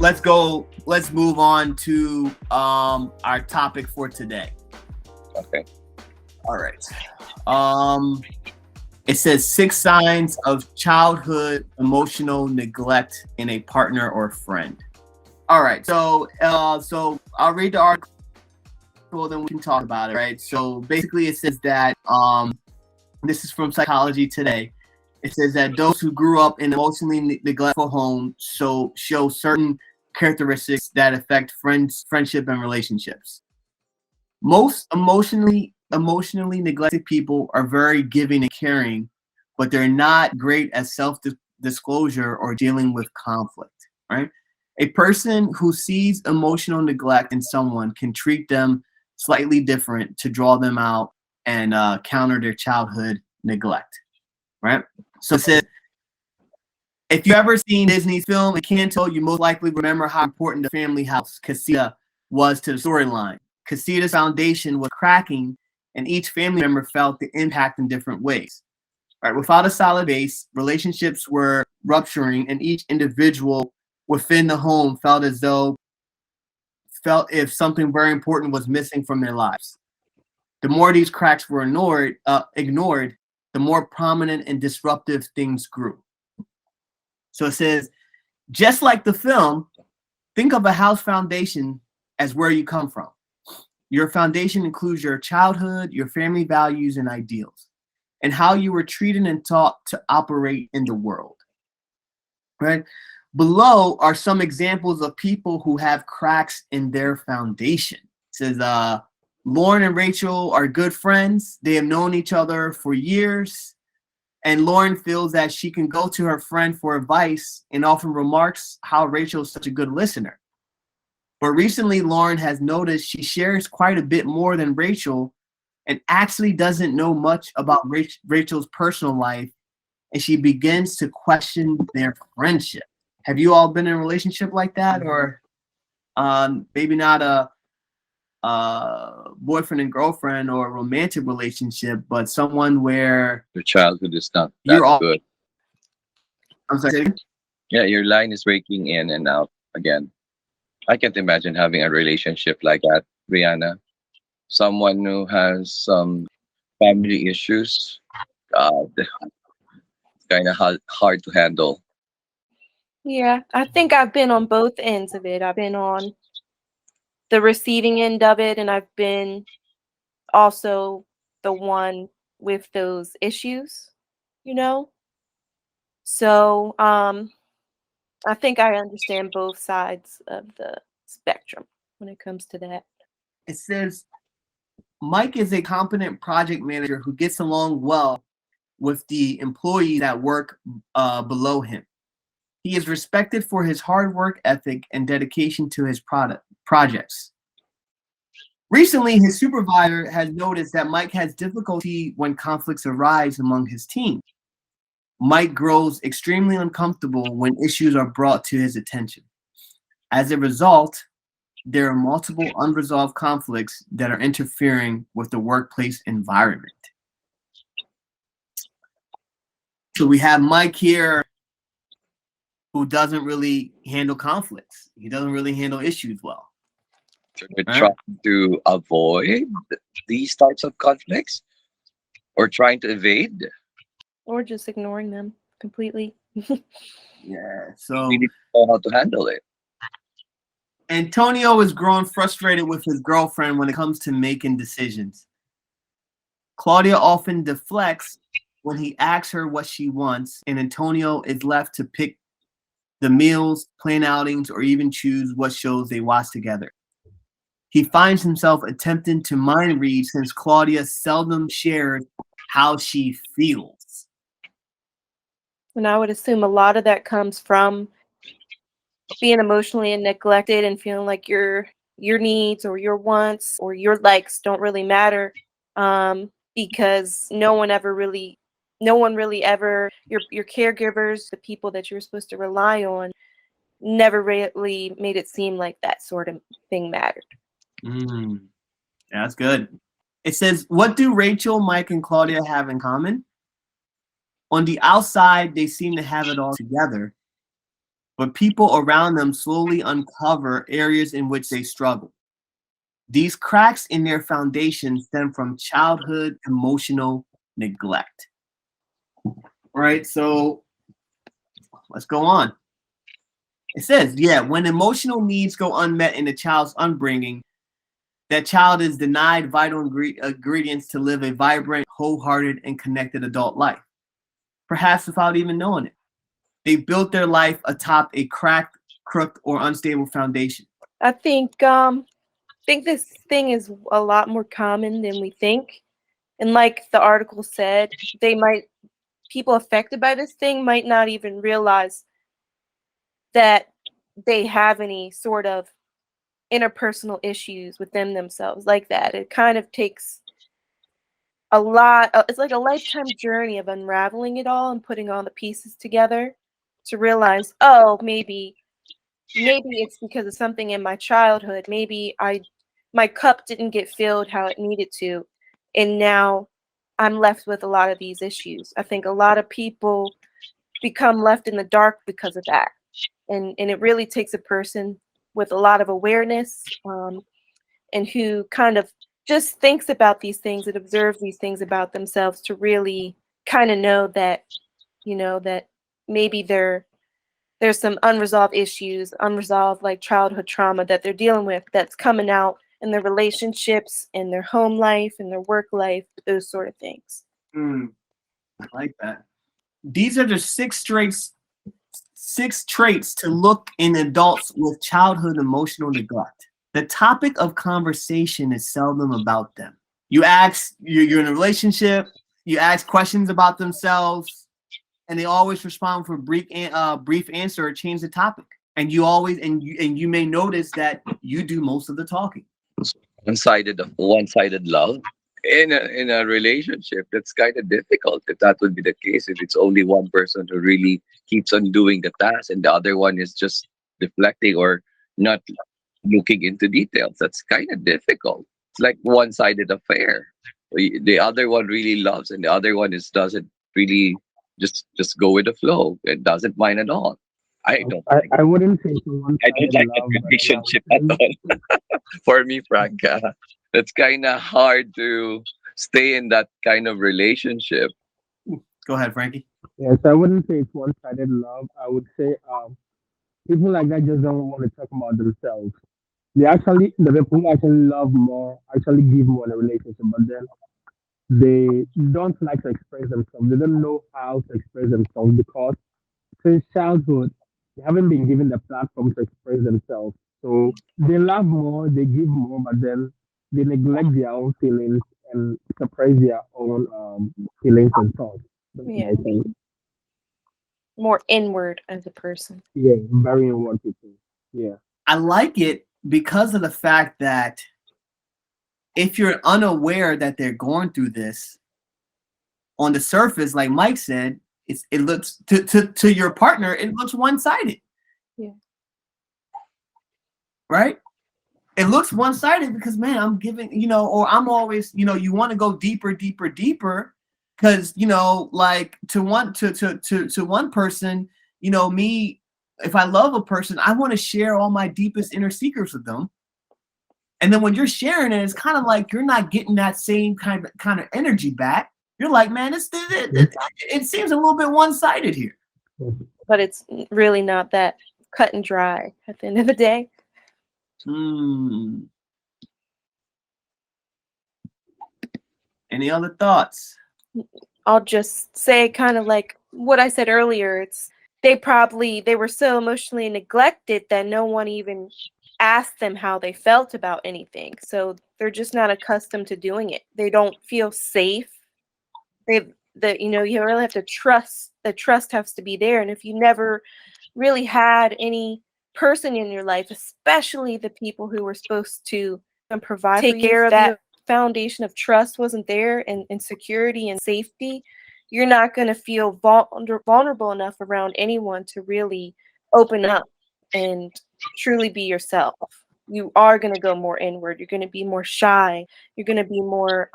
Let's move on to our topic for today. Okay. All right. It says 6 signs of childhood emotional neglect in a partner or friend. All right. So I'll read the article, then we can talk about it. Right. So basically, it says that this is from Psychology Today. It says that those who grew up in emotionally neglectful homes show certain characteristics that affect friendship, and relationships. Most emotionally neglected people are very giving and caring, but they're not great at self-disclosure or dealing with conflict, right? A person who sees emotional neglect in someone can treat them slightly different to draw them out and counter their childhood neglect, right? So it says, if you ever seen Disney's film Encanto, you most likely remember how important the family house, Casita, was to the storyline. Casita's foundation was cracking, and each family member felt the impact in different ways. Right? Without a solid base, relationships were rupturing, and each individual within the home felt if something very important was missing from their lives. The more these cracks were ignored, the more prominent and disruptive things grew. So it says, just like the film, think of a house foundation as where you come from. Your foundation includes your childhood, your family values and ideals, and how you were treated and taught to operate in the world. Right? Below are some examples of people who have cracks in their foundation. It says, Lauren and Rachel are good friends. They have known each other for years. And Lauren feels that she can go to her friend for advice and often remarks how Rachel is such a good listener. But recently, Lauren has noticed she shares quite a bit more than Rachel and actually doesn't know much about Rachel's personal life, and she begins to question their friendship. Have you all been in a relationship like that? Or maybe not a boyfriend and girlfriend or a romantic relationship, but someone where Your childhood is not that you're all good. I'm sorry. Yeah, your line is breaking in and out again. I can't imagine having a relationship like that, Brianna. Someone who has some family issues. God, it's kind of hard to handle. Yeah, I think I've been on both ends of it. I've been on the receiving end of it, and I've been also the one with those issues, you know? So, I think I understand both sides of the spectrum when it comes to that. It says Mike is a competent project manager who gets along well with the employees that work below him. He is respected for his hard work ethic and dedication to his projects. Recently, his supervisor has noticed that Mike has difficulty when conflicts arise among his team. Mike grows extremely uncomfortable when issues are brought to his attention. As a result, there are multiple unresolved conflicts that are interfering with the workplace environment. So we have Mike here who doesn't really handle conflicts. He doesn't really handle issues well. So we're Right? trying to avoid these types of conflicts or trying to evade. Or just ignoring them completely. Yeah. So We need to know how to handle it. Antonio is growing frustrated with his girlfriend when it comes to making decisions. Claudia often deflects when he asks her what she wants, and Antonio is left to pick the meals, plan outings, or even choose what shows they watch together. He finds himself attempting to mind read since Claudia seldom shares how she feels. And I would assume a lot of that comes from being emotionally neglected and feeling like your needs or your wants or your likes don't really matter, because no one really ever your caregivers, the people that you're supposed to rely on, never really made it seem like that sort of thing mattered. Yeah, that's good. It says, what do Rachel, Mike, and Claudia have in common? On the outside, they seem to have it all together. but people around them slowly uncover areas in which they struggle. These cracks in their foundation stem from childhood emotional neglect. All right, so let's go on. It says, yeah, when emotional needs go unmet in a child's upbringing, that child is denied vital ingredients to live a vibrant, wholehearted, and connected adult life, perhaps without even knowing it. They built their life atop a cracked, crooked, or unstable foundation. I think this thing is a lot more common than we think. And like the article said, people affected by this thing might not even realize that they have any sort of interpersonal issues within themselves like that. It kind of takes a lot. It's like a lifetime journey of unraveling it all and putting all the pieces together to realize, oh, maybe it's because of something in my childhood. Maybe my cup didn't get filled how it needed to, and now I'm left with a lot of these issues. I think a lot of people become left in the dark because of that, and it really takes a person with a lot of awareness, and who kind of just thinks about these things and observes these things about themselves to really kind of know that, that maybe there's some unresolved issues, unresolved like childhood trauma that they're dealing with that's coming out in their relationships, in their home life, in their work life, those sort of things. I like that. These are the six traits to look in adults with childhood emotional neglect. The topic of conversation is seldom about them. You're in a relationship, you ask questions about themselves, and they always respond with a brief answer or change the topic. And you may notice that you do most of the talking. One-sided love in a relationship. That's kind of difficult if that would be the case. If it's only one person who really keeps on doing the task and the other one is just deflecting or not looking into details, that's kind of difficult. It's like one-sided affair. The other one really loves and the other one doesn't really just go with the flow. It doesn't mind at all. I don't like I wouldn't say it's a I don't one-sided like that love, but then I would relationship at say all. For me, Franca, it's kind of hard to stay in that kind of relationship. Go ahead, Frankie. yes, I wouldn't say it's one-sided love. I would say people like that just don't want to talk about themselves. The people who actually love more actually give more in a relationship, but then they don't like to express themselves. They don't know how to express themselves because since childhood, they haven't been given the platform to express themselves. So they love more, they give more, but then they neglect their own feelings and suppress their own feelings and thoughts. That's what Yeah, I think. more inward as a person. Yeah, very inward people. Yeah. I like it because of the fact that if you're unaware that they're going through this, on the surface, like Mike said, it looks to your partner, it looks one-sided. Yeah. Right? It looks one-sided because, man, I'm giving, or I'm always, you want to go deeper, deeper, deeper, because like to one person, me, if I love a person, I want to share all my deepest inner secrets with them. And then when you're sharing it, it's kind of like you're not getting that same kind of energy back. You're like, man, it seems a little bit one-sided here. But it's really not that cut and dry at the end of the day. Any other thoughts? I'll just say kind of like what I said earlier. They were so emotionally neglected that no one even asked them how they felt about anything. So they're just not accustomed to doing it. They don't feel safe. You really have to trust. The trust has to be there. And if you never really had any person in your life, especially the people who were supposed to provide take care of that foundation of trust wasn't there, and security and safety, you're not going to feel vulnerable enough around anyone to really open up and truly be yourself. You are going to go more inward. You're going to be more shy. You're going to be more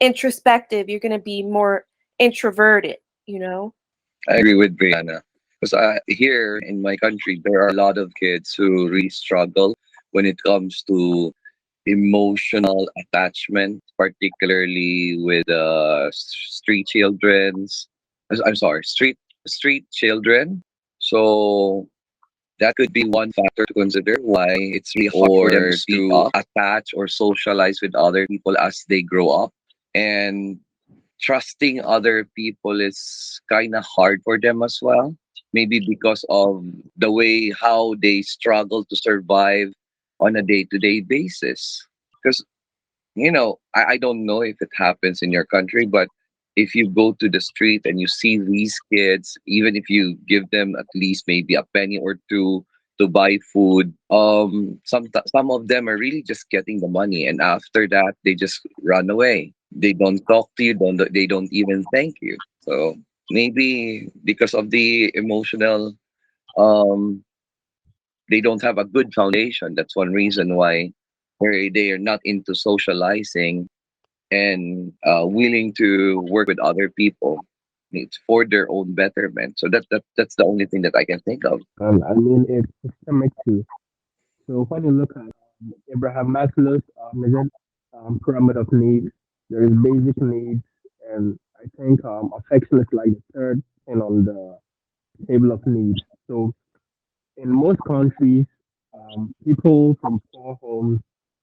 introspective. You're going to be more introverted, I agree with Brianna. Because here in my country, there are a lot of kids who really struggle when it comes to emotional attachment, particularly with street children's. I'm sorry, street children. So that could be one factor to consider why it's really hard for them to attach or socialize with other people as they grow up. And trusting other people is kind of hard for them as well. Maybe because of the way how they struggle to survive on a day-to-day basis. Because I don't know if it happens in your country, but if you go to the street and you see these kids, even if you give them at least maybe a penny or two to buy food, some of them are really just getting the money, and after that they just run away. They don't talk to you, they don't even thank you. So maybe because of the emotional, um, they don't have a good foundation. That's one reason why they are not into socializing and willing to work with other people. It's for their own betterment. So that's the only thing that I can think of. I mean, it's systemic too. So when you look at Abraham Maslow's is it, pyramid of needs, there is basic needs, and I think affection is like the third thing on the table of needs. So in most countries, people from poor homes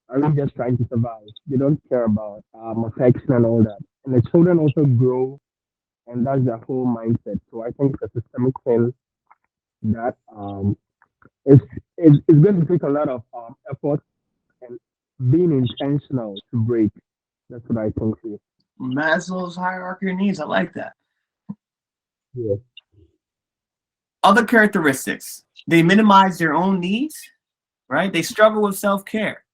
aren't just trying to survive. They don't care about affection and all that. And the children also grow, and that's their whole mindset. So I think it's a systemic thing that it's, it's going to take a lot of effort and being intentional to break. That's what I think. Too. Maslow's hierarchy of needs. I like that. Yeah. Other characteristics. They minimize their own needs, right? They struggle with self-care.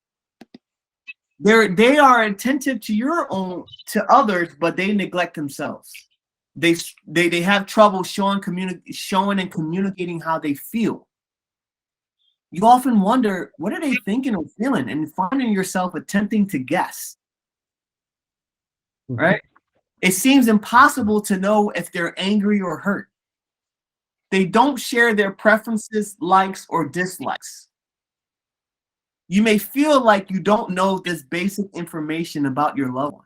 They are attentive to others, but they neglect themselves. They have trouble showing and communicating how they feel. You often wonder, what are they thinking or feeling, and finding yourself attempting to guess. Right? It seems impossible to know if they're angry or hurt. They don't share their preferences, likes, or dislikes. You may feel like you don't know this basic information about your loved one.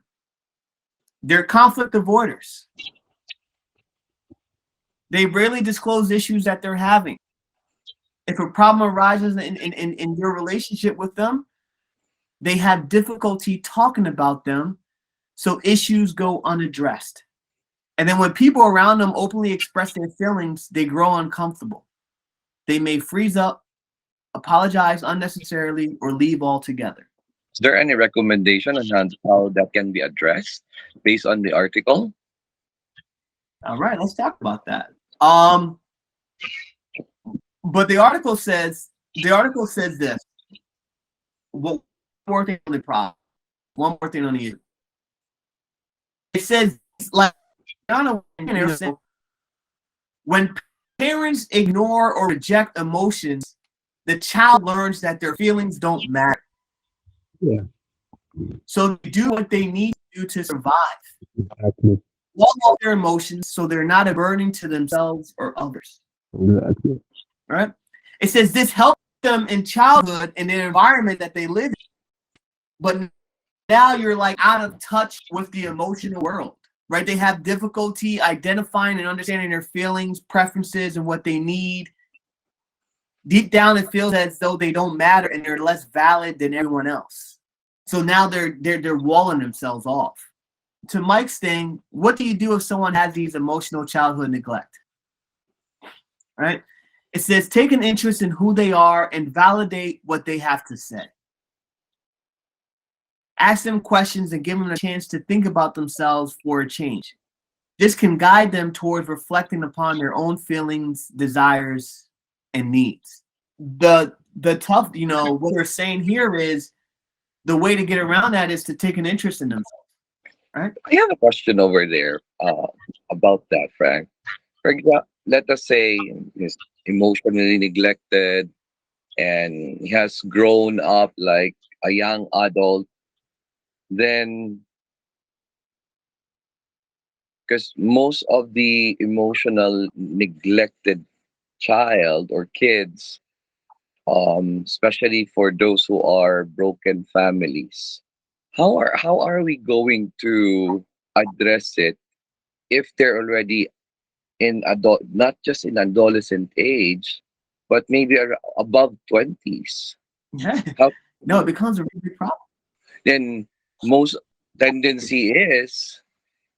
They're conflict avoiders. They rarely disclose issues that they're having. If a problem arises in your relationship with them, they have difficulty talking about them, so issues go unaddressed. And then when people around them openly express their feelings, they grow uncomfortable. They may freeze up, apologize unnecessarily, or leave altogether. Is there any recommendation on how that can be addressed based on the article? All right, let's talk about that. But the article says this. One more thing on the problem. One more thing on the issue. It says, like, when parents ignore or reject emotions, the child learns that their feelings don't matter. Yeah. So they do what they need to do to survive. Exactly. Walk off their emotions so they're not a burden to themselves or others. Exactly. Right? It says this helps them in childhood in the environment that they live in. But now you're like out of touch with the emotional world. Right? They have difficulty identifying and understanding their feelings, preferences, and what they need. Deep down, it feels as though they don't matter and they're less valid than everyone else. So now they're walling themselves off. To Mike's thing, what do you do if someone has these emotional childhood neglect? Right? It says take an interest in who they are and validate what they have to say. Ask them questions and give them a chance to think about themselves for a change. This can guide them towards reflecting upon their own feelings, desires, and needs. The tough, what they're saying here is the way to get around that is to take an interest in themselves. Right? I have a question over there about that, Frank. For example, let us say he's emotionally neglected and he has grown up like a young adult. Then, because most of the emotional neglected child or kids, especially for those who are broken families. How are we going to address it if they're already in adult, not just in adolescent age, but maybe above 20s? Yeah. How No, it becomes a really big problem. then most tendency is,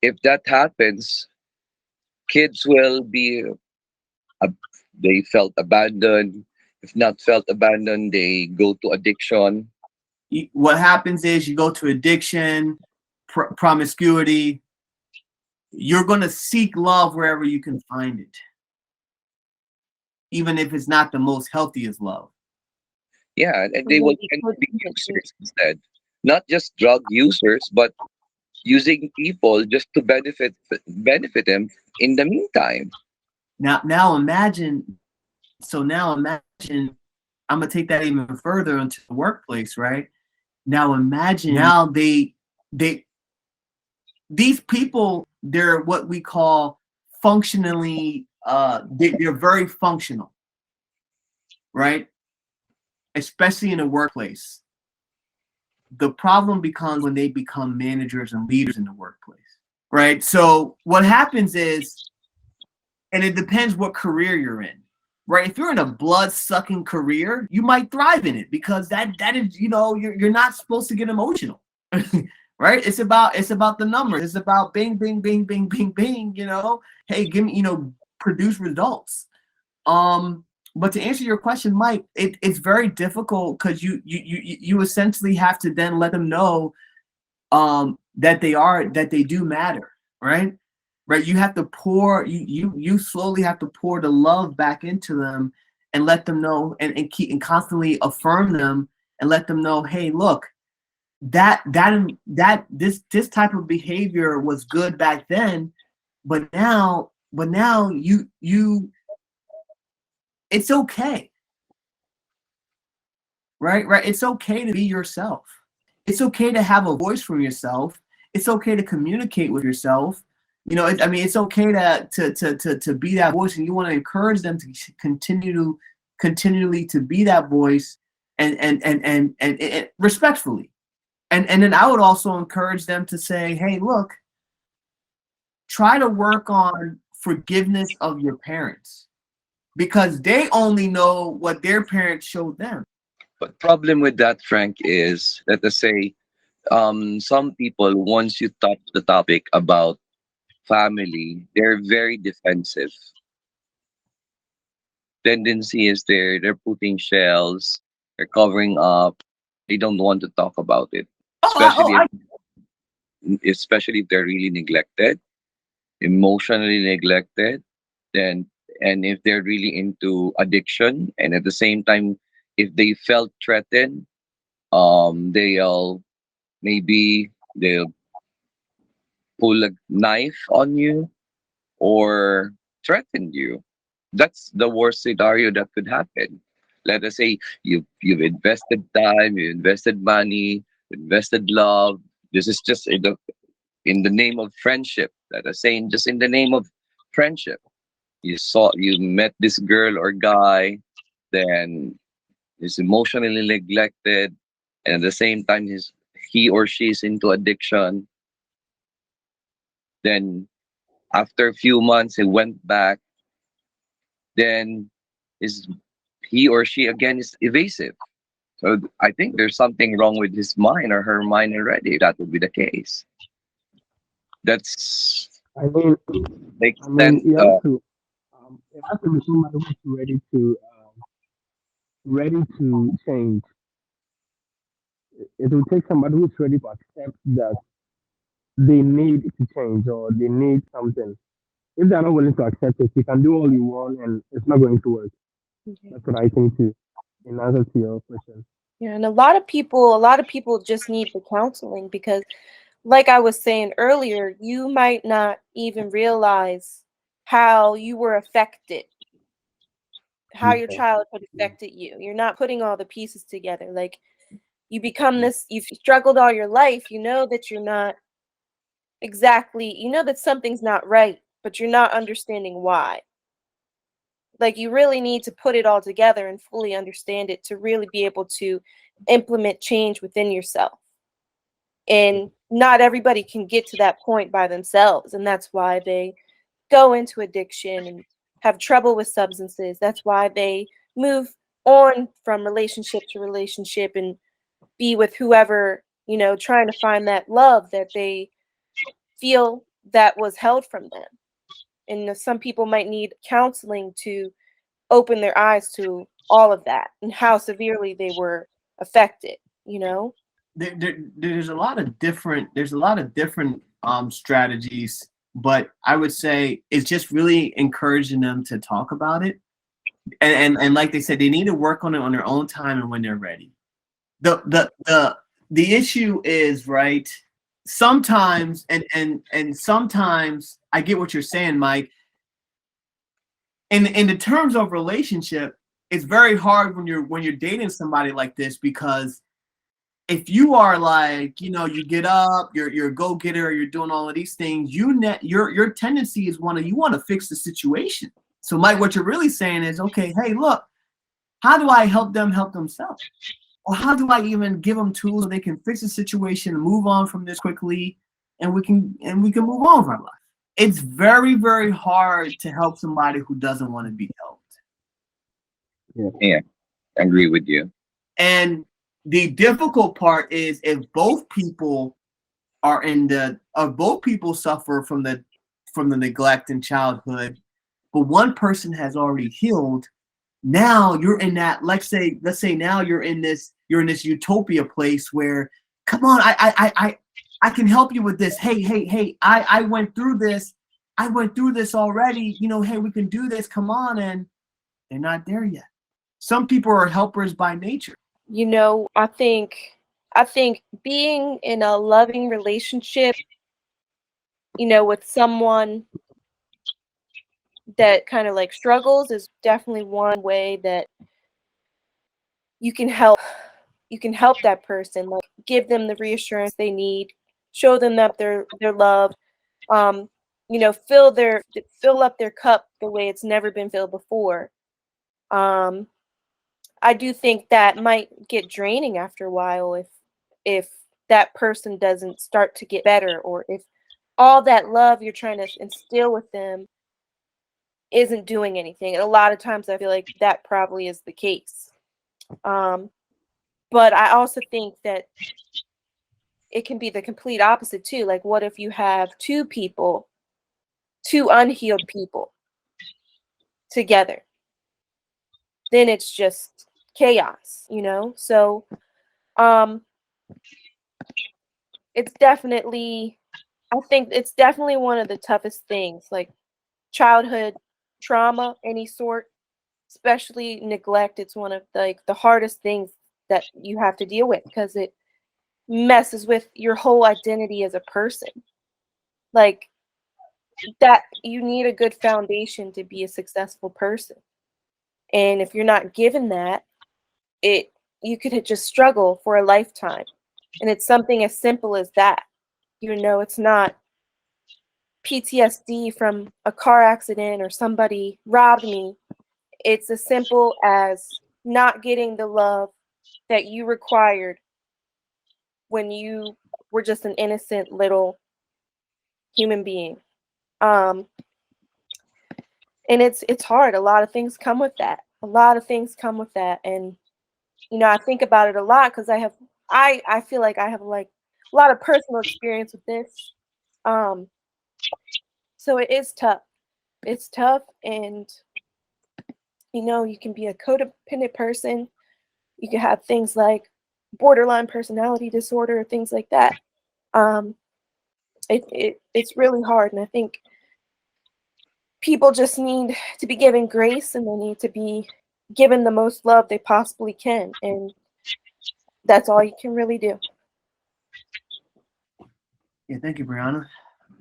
if that happens, kids will be ab- they felt abandoned. If not felt abandoned, they go to addiction. What happens is you go to addiction, promiscuity. You're going to seek love wherever you can find it, even if it's not the most healthiest love. Yeah, and And they then will be tend to be codependency. users instead. Not just drug users, but using people just to benefit them in the meantime. Now imagine. So now imagine. I'm gonna take that even further into the workplace, right? Now imagine. Now they these people, they're what we call functionally. They're very functional, right? Especially in the workplace. The problem becomes when they become managers and leaders in the workplace, right? So what happens is, and it depends what career you're in, right? If you're in a blood sucking career, you might thrive in it because that is, you're not supposed to get emotional. Right? It's about the numbers. It's about bing, bing, bing, bing, bing, bing, hey, give me, produce results. But to answer your question, Mike, it's very difficult because you essentially have to then let them know that they do matter, right? Right. You have to pour you slowly have to pour the love back into them and let them know and keep and constantly affirm them and let them know, hey, look, this type of behavior was good back then, but now you it's okay, right? It's okay to be yourself. It's okay to have a voice for yourself. It's okay to communicate with yourself. It's okay to be that voice, and you want to encourage them to continually to be that voice and respectfully. And then I would also encourage them to say, hey, look, try to work on forgiveness of your parents because they only know what their parents showed them. But problem with that, Frank, is, let us say, some people, once you touch the topic about family, they're very defensive. Tendency is they're putting shells, they're covering up, they don't want to talk about it, Oh, especially if they're really neglected, emotionally neglected. Then, and if they're really into addiction, and at the same time, if they felt threatened, they'll maybe they'll pull a knife on you or threaten you. That's the worst scenario that could happen. Let us say you've invested time, you invested money, invested love. This is just in the name of friendship. Let us say, just in the name of friendship, you met this girl or guy, then is emotionally neglected, and at the same time he or she is into addiction. Then after a few months, he went back. Then is he or she again is evasive. So I think there's something wrong with his mind or her mind already. That would be the case. That's I mean, the I mean, extent. it has to be somebody who's ready to change. It will take somebody who's ready to accept that they need to change or they need something. If they're not willing to accept it, you can do all you want and it's not going to work. Okay. That's what I think too. In answer to your question. Yeah, and a lot of people just need the counseling because, like I was saying earlier, you might not even realize how you were affected, how your Yeah. childhood affected you. You're not putting all the pieces together. Like you've struggled all your life. You know that you're not exactly, you know that something's not right, but you're not understanding why. Like, you really need to put it all together and fully understand it to really be able to implement change within yourself. And not everybody can get to that point by themselves, and that's why they go into addiction and have trouble with substances. That's why they move on from relationship to relationship and be with whoever, trying to find that love that they feel that was held from them. And some people might need counseling to open their eyes to all of that and how severely they were affected. There's a lot of different strategies, but I would say it's just really encouraging them to talk about it, and like they said, they need to work on it on their own time and when they're ready. The issue is, right, sometimes, and sometimes I get what you're saying, Mike. In the terms of relationship, it's very hard when you're dating somebody like this, because if you are like, you get up, you're a go-getter, you're doing all of these things, your tendency is you want to fix the situation. So Mike, what you're really saying is, okay, hey, look, how do I help them help themselves? Or how do I even give them tools so they can fix the situation and move on from this quickly, and we can move on with our life? It's very, very hard to help somebody who doesn't want to be helped. Yeah, I agree with you. And the difficult part is if both people both people suffer from the neglect in childhood, but one person has already healed. Now you're in that, let's say now you're in this utopia place where, come on, I can help you with this. Hey, I went through this. I went through this already. Hey, we can do this. Come on. And they're not there yet. Some people are helpers by nature. I think being in a loving relationship, with someone that kind of like struggles is definitely one way that you can help that person, like give them the reassurance they need, show them that they're loved, fill up their cup the way it's never been filled before. I do think that might get draining after a while if that person doesn't start to get better, or if all that love you're trying to instill with them isn't doing anything. And a lot of times I feel like that probably is the case. But I also think that it can be the complete opposite too. Like, what if you have two unhealed people together? Then it's just chaos, So I think it's definitely one of the toughest things, like childhood trauma, any sort, especially neglect. It's one of the hardest things that you have to deal with, because it messes with your whole identity as a person. Like, that you need a good foundation to be a successful person. And if you're not given that, you could just struggle for a lifetime. And it's something as simple as that. It's not PTSD from a car accident or somebody robbed me. It's as simple as not getting the love that you required when you were just an innocent little human being. And it's hard. A lot of things come with that. And I think about it a lot, because I feel like I have like a lot of personal experience with this. So it is tough. It's tough, and you can be a codependent person. You can have things like borderline personality disorder, things like that. It's really hard, and I think people just need to be given grace, and they need to be given the most love they possibly can, and that's all you can really do. Yeah, thank you, Brianna.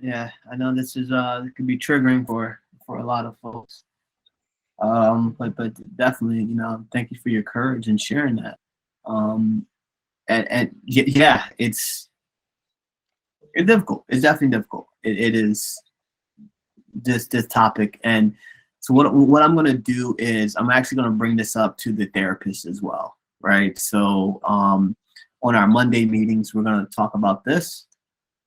Yeah, I know this is it could be triggering for a lot of folks. But definitely, thank you for your courage and sharing that. And yeah, it's difficult. It's definitely difficult. It is this topic, and So what I'm gonna do is I'm actually gonna bring this up to the therapist as well, right? So on our Monday meetings, we're gonna talk about this,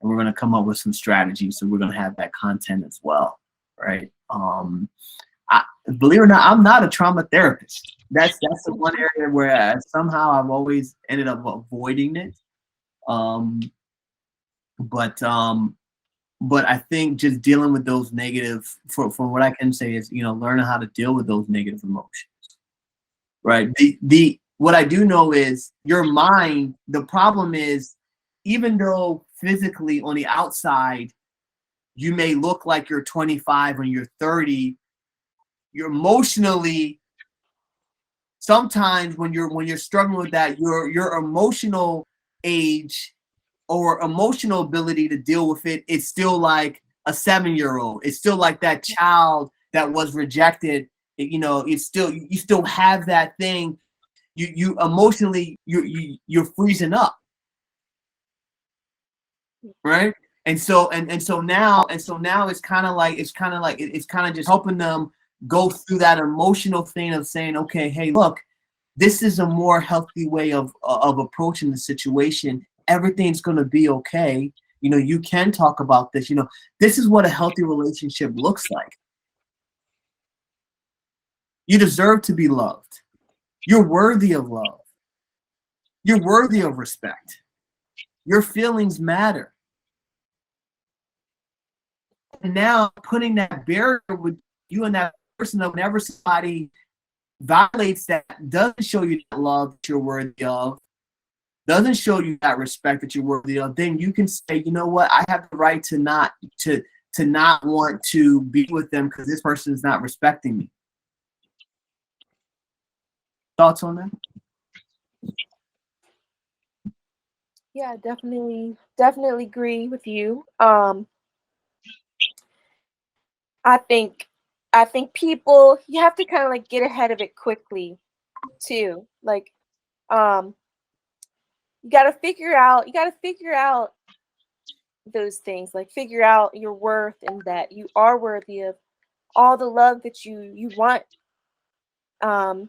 and we're gonna come up with some strategies. So we're gonna have that content as well, right? I, believe it or not, I'm not a trauma therapist. That's the one area where somehow I've always ended up avoiding it. Um, but I think just dealing with those negative, for what I can say is, learning how to deal with those negative emotions, right? The what I do know is your mind. The problem is, even though physically on the outside you may look like you're 25 when you're 30, you're emotionally, sometimes when you're struggling with that, your emotional age or emotional ability to deal with it, it's still like a 7-year-old. It's still like that child that was rejected. It's still, you still have that thing. You emotionally, you're freezing up, right? And so now it's kind of just helping them go through that emotional thing of saying, okay, hey, look, this is a more healthy way of approaching the situation. Everything's going to be okay. You can talk about this. This is what a healthy relationship looks like. You deserve to be loved. You're worthy of love. You're worthy of respect. Your feelings matter. And now putting that barrier with you and that person, that whenever somebody violates that, doesn't show you that love that you're worthy of, doesn't show you that respect that you're worthy of, then you can say, you know what, I have the right to not want to be with them because this person is not respecting me. Thoughts on that? Yeah, definitely agree with you. I think people, you have to kind of like get ahead of it quickly too. Like um you got to figure out those things, like figure out your worth and that you are worthy of all the love that you want. Um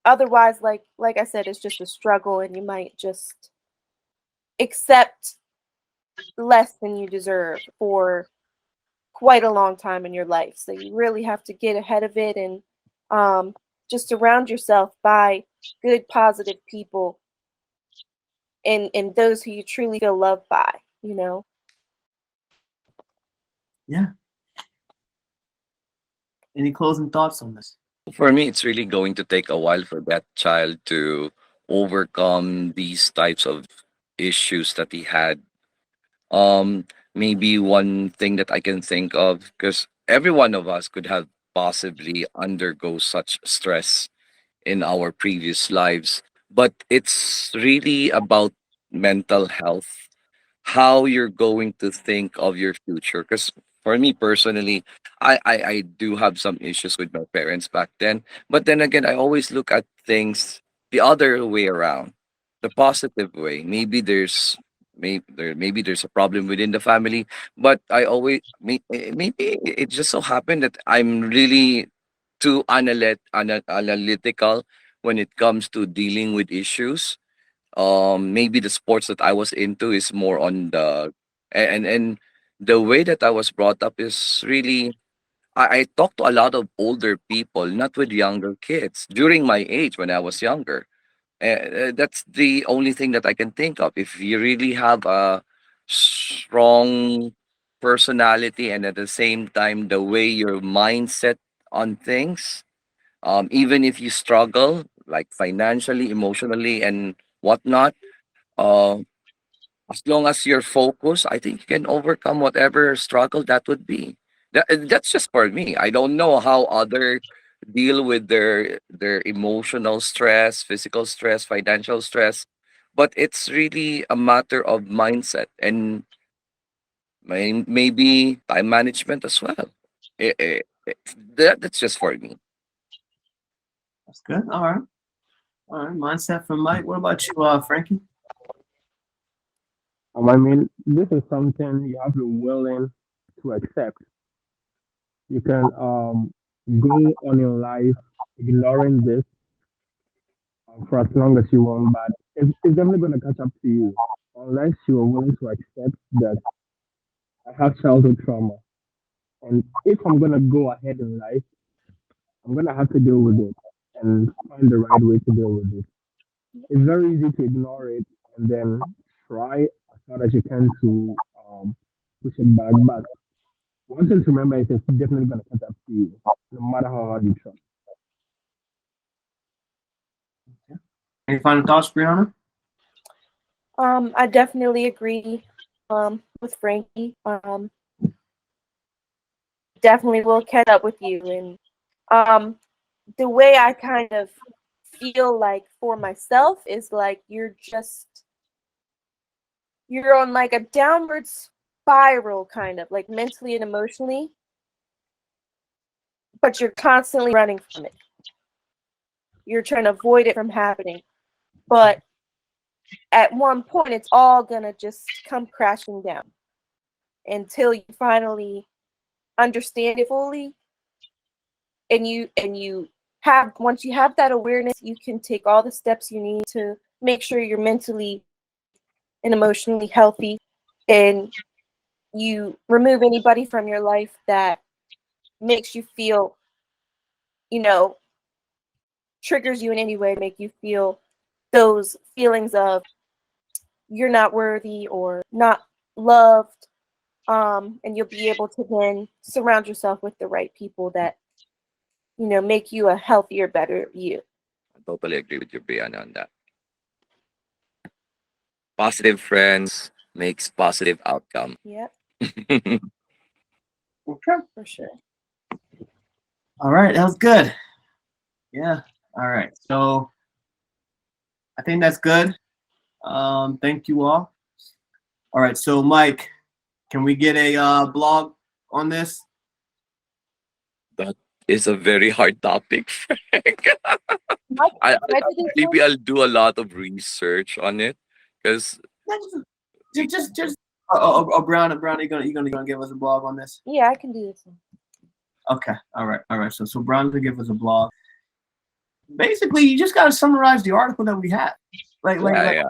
Otherwise, like I said, it's just a struggle and you might just accept less than you deserve for quite a long time in your life. So you really have to get ahead of it and um, just surround yourself by good, positive people and those who you truly feel loved by, you know? Yeah. Any closing thoughts on this? For me, it's really going to take a while for that child to overcome these types of issues that he had. Maybe one thing that I can think of, because every one of us could have possibly undergo such stress in our previous lives, but it's really about mental health, how you're going to think of your future. Because for me personally, I do have some issues with my parents back then. But then again, I always look at things the other way around, the positive way. Maybe there's a problem within the family, but I always maybe it just so happened that I'm really too analytical when it comes to dealing with issues. Maybe the sports that I was into is more on and the way that I was brought up is really I talk to a lot of older people, not with younger kids during my age when I was younger. That's the only thing that I can think of. If you really have a strong personality and at the same time the way your mindset on things, even if you struggle like financially, emotionally, and whatnot, uh, as long as you're focused, I think you can overcome whatever struggle that would be. That's just for me. I don't know how other deal with their emotional stress, physical stress, financial stress, but it's really a matter of mindset and maybe time management as well. That's just for me. That's good. All right. All right. Mindset from Mike. What about you, Frankie? I mean, this is something you have to be willing to accept. You can go on in life ignoring this for as long as you want, but it's definitely going to catch up to you unless you are willing to accept that I have childhood trauma. And if I'm going to go ahead in life, I'm going to have to deal with it and find the right way to deal with it. It's very easy to ignore it and then try as hard as you can to push it back. But one thing to remember is it's definitely going to catch up to you, no matter how hard you try. Any final thoughts, Brianna? I definitely agree with Frankie. Definitely will catch up with you. And the way I kind of feel like for myself is like you're on like a downward spiral, kind of like mentally and emotionally, but you're constantly running from it. You're trying to avoid it from happening. But at one point, it's all going to just come crashing down until you finally understand it fully. And you have, once you have that awareness, you can take all the steps you need to make sure you're mentally and emotionally healthy, and you remove anybody from your life that makes you feel, triggers you in any way, make you feel those feelings of you're not worthy or not loved. And you'll be able to then surround yourself with the right people that, make you a healthier, better you. I totally agree with you, Brianna, on that. Positive friends makes positive outcome. Yep, Okay. for sure. All right, that was good. Yeah. All right. So I think that's good. Thank you all. All right. So Mike, can we get a blog on this? That is a very hard topic, Frank. I didn't know. Maybe I'll do a lot of research on it because Just. Brown, you gonna give us a blog on this? Yeah, I can do this one. Okay. All right. So Brown's gonna give us a blog. Basically, you just gotta summarize the article that we have. yeah.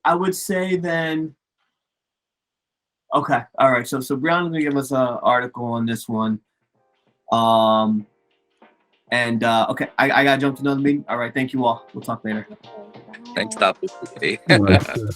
I would say then. Okay. All right. So Brown's gonna give us an article on this one. And okay, I gotta jump to another meeting. All right. Thank you all. We'll talk later. Thanks, stop. All right, sure.